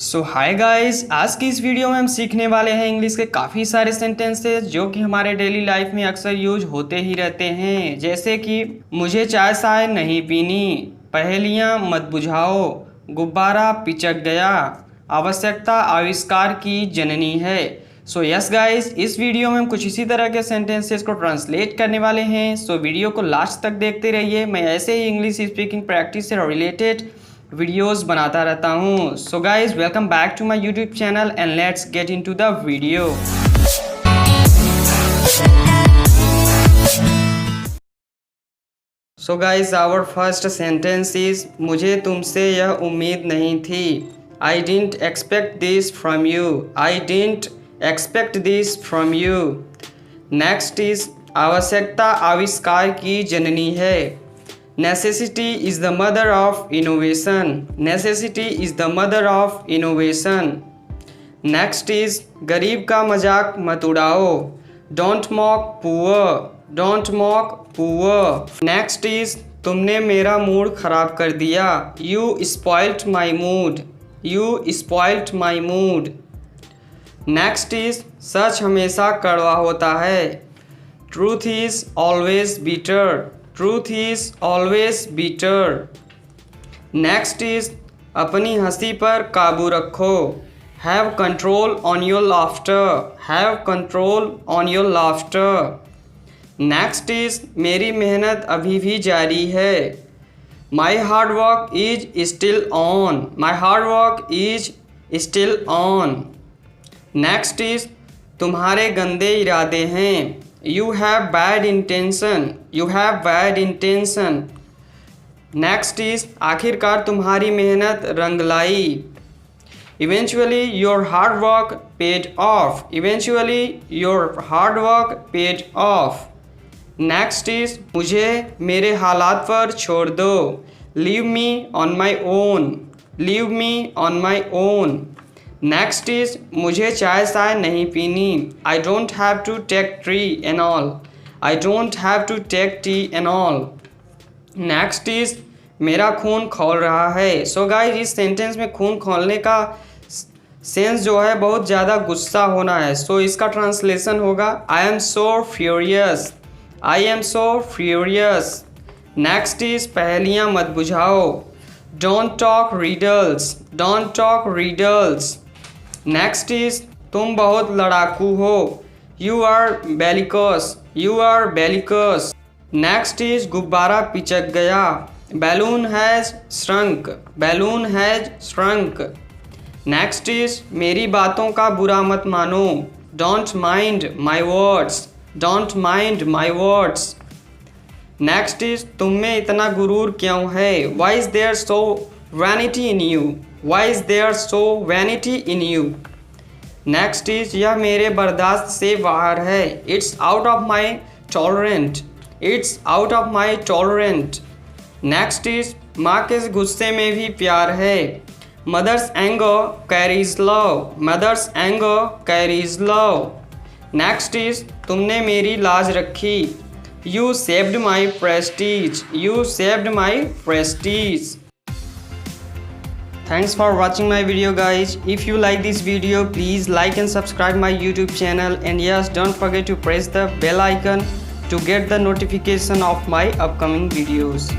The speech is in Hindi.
सो हाय गाइस, आज की इस वीडियो में हम सीखने वाले हैं इंग्लिश के काफ़ी सारे सेंटेंसेस जो कि हमारे डेली लाइफ में अक्सर यूज होते ही रहते हैं। जैसे कि मुझे चाय साय नहीं पीनी, पहेलियाँ मत बुझाओ, गुब्बारा पिचक गया, आवश्यकता आविष्कार की जननी है। सो यस गाइस, इस वीडियो में हम कुछ इसी तरह के सेंटेंसेस को ट्रांसलेट करने वाले हैं। सो वीडियो को लास्ट तक देखते रहिए। मैं ऐसे ही इंग्लिश स्पीकिंग प्रैक्टिस से रिलेटेड वीडियोस बनाता रहता हूँ। So guys, welcome back to my YouTube channel and let's get into the video. So guys, our first sentence is मुझे तुमसे यह उम्मीद नहीं थी। I didn't expect this from you. I didn't expect this from you. Next is आवश्यकता आविष्कार की जननी है। Necessity is the mother of innovation. Necessity is the mother of innovation. Next is गरीब का मजाक मत उड़ाओ। Don't mock poor. Don't mock poor. Next is तुमने मेरा मूड खराब कर दिया। You spoilt my mood. You spoilt my mood. Next is सच हमेशा कड़वा होता है। Truth is always bitter. Truth is always bitter. Next is अपनी हंसी पर काबू रखो। Have control on your laughter. Have control on your laughter. Next is मेरी मेहनत अभी भी जारी है। My hard work is still on. My hard work is still on. Next is तुम्हारे गंदे इरादे हैं। You have bad intention. You have bad intention. Next is आखिरकार तुम्हारी मेहनत रंग लाई। Eventually your hard work paid off. Eventually your hard work paid off. Next is मुझे मेरे हालात पर छोड़ दो। Leave me on my own. Leave me on my own. Next is मुझे चाय साय नहीं पीनी। I don't have to take tea and all. I don't have to take tea and all. Next is मेरा खून खौल रहा है। So guys, इस सेंटेंस में खून खौलने का सेंस जो है बहुत ज़्यादा गुस्सा होना है। So इसका ट्रांसलेशन होगा I am so furious. I am so furious. Next is पहेलियाँ मत बुझाओ। Don't talk riddles. Don't talk riddles. Next is तुम बहुत लड़ाकू हो। You are bellicose. You are bellicose. Next is गुब्बारा पिचक गया। Balloon has shrunk. Balloon has shrunk. Next is मेरी बातों का बुरा मत मानो। Don't mind my words. Don't mind my words. Next is तुम में इतना गुरूर क्यों है। Why is there so vanity in you. Why is there so vanity in you? Next is यह मेरे बर्दाश्त से बाहर है। It's out of my tolerant. It's out of my tolerant. Next is माँ के गुस्से में भी प्यार है। Mother's anger carries love. Mother's anger carries love. Next is तुमने मेरी लाज रखी। You saved my prestige. You saved my prestige. Thanks for watching my video guys. If you like this video, please like and subscribe my YouTube channel, and yes, don't forget to press the bell icon to get the notification of my upcoming videos.